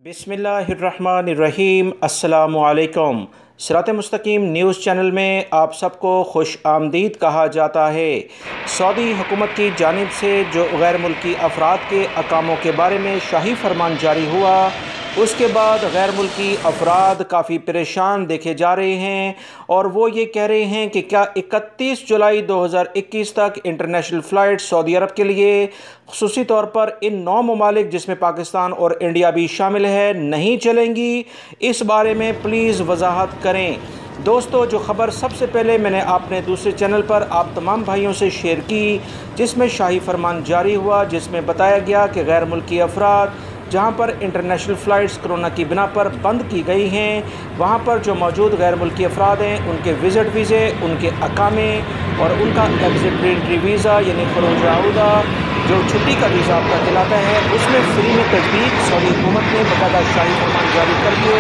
बिस्मिल्लाहिर्रहमानिर्रहीम। अस्सलामुअलैकुम। सिरात.e.मustaqeem news channel में आप सबको खुश आमदीद कहा जाता है। सऊदी हुकूमत की जानिब से जो गैर मुल्की अफराद के अकामों के बारे में शाही फरमान जारी हुआ, उसके बाद गैर मुल्की अफराद काफ़ी परेशान देखे जा रहे हैं और वो ये कह रहे हैं कि क्या 31 जुलाई 2021 तक इंटरनेशनल फ़्लाइट सऊदी अरब के लिए ख़ुसूसी तौर पर इन 9 ममालिक जिसमें पाकिस्तान और इंडिया भी शामिल है नहीं चलेंगी। इस बारे में प्लीज़ वजाहत करें। दोस्तों, जो ख़बर सबसे पहले मैंने अपने दूसरे चैनल पर आप तमाम भाइयों से शेयर की, जिसमें शाही फरमान जारी हुआ, जिसमें बताया गया कि गैर मुल्की अफराद जहाँ पर इंटरनेशनल फ़्लाइट्स कोरोना की बिना पर बंद की गई हैं, वहाँ पर जो मौजूद गैर मुल्की अफराद हैं उनके विज़िट वीज़े, उनके अकामे और उनका एग्ज़िट एंट्री वीज़ा यानी खरोज आऊदा जो छुट्टी का वीज़ा आपका कहलाता है, उसमें फ्री में तजदीद सऊदी हुकूमत ने बाकायदा शाही फरमान जारी करके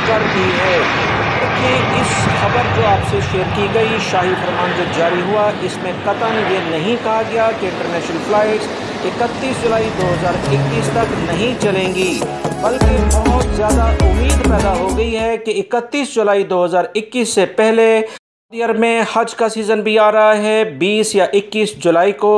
कर दी है। कि इस खबर जो आपसे शेयर की गई, शाही फरमान जो जारी हुआ, इसमें कतई ये नहीं कहा गया कि इंटरनेशनल फ़्लाइट्स 31 जुलाई 2021 तक नहीं चलेंगी, बल्कि बहुत ज़्यादा उम्मीद पैदा हो गई है कि 31 जुलाई 2021 से पहले सऊदी अरब में हज का सीज़न भी आ रहा है। 20 या 21 जुलाई को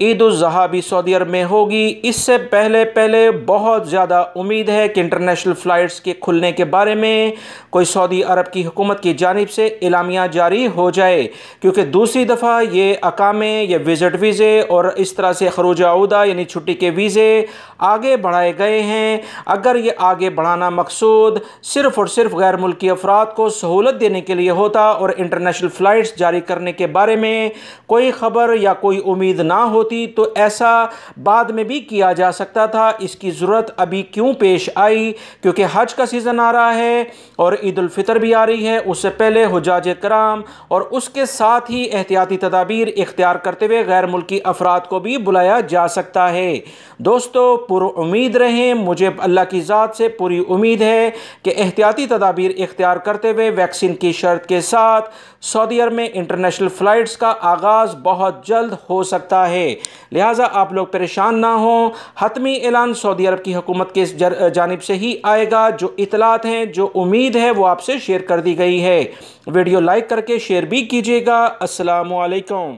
ईद उल ज़ुहा भी सऊदी अरब में होगी। इससे पहले बहुत ज़्यादा उम्मीद है कि इंटरनेशनल फ़्लाइट्स के खुलने के बारे में कोई सऊदी अरब की हुकूमत की जानिब से एलामिया जारी हो जाए, क्योंकि दूसरी दफ़ा ये अकामे या विज़िट वीज़े और इस तरह से खरोज आऊदा यानी छुट्टी के वीज़े आगे बढ़ाए गए हैं। अगर ये आगे बढ़ाना मकसूद सिर्फ़ और सिर्फ गैर मुल्की अफराद को सहूलत देने के लिए होता और इंटरनेशनल फ़्लाइट्स जारी करने के बारे में कोई ख़बर या कोई उम्मीद ना होती, तो ऐसा बाद में भी किया जा सकता था। इसकी ज़रूरत अभी क्यों पेश आई? क्योंकि हज का सीज़न आ रहा है और ईद उल फितर भी आ रही है। उससे पहले हुज्जाज कराम और उसके साथ ही एहतियाती तदाबीर इख्तियार करते हुए गैर मुल्की अफराद को भी बुलाया जा सकता है। दोस्तों, पुरुउम्मीद रहें। मुझे अल्लाह की ज़ात से पूरी उम्मीद है कि एहतियाती तदाबीर इख्तियार करते हुए वैक्सीन की शर्त के साथ सऊदी अरब में इंटरनेशनल फ़्लाइट्स का आगाज़ बहुत जल्द हो सकता है। लिहाजा आप लोग परेशान ना हों। हतमी ऐलान सऊदी अरब की हुकूमत के जानिब से ही आएगा। जो इतलात हैं, जो उम्मीद है, वो आपसे शेयर कर दी गई है। वीडियो लाइक करके शेयर भी कीजिएगा। अस्सलामु अलैकुम।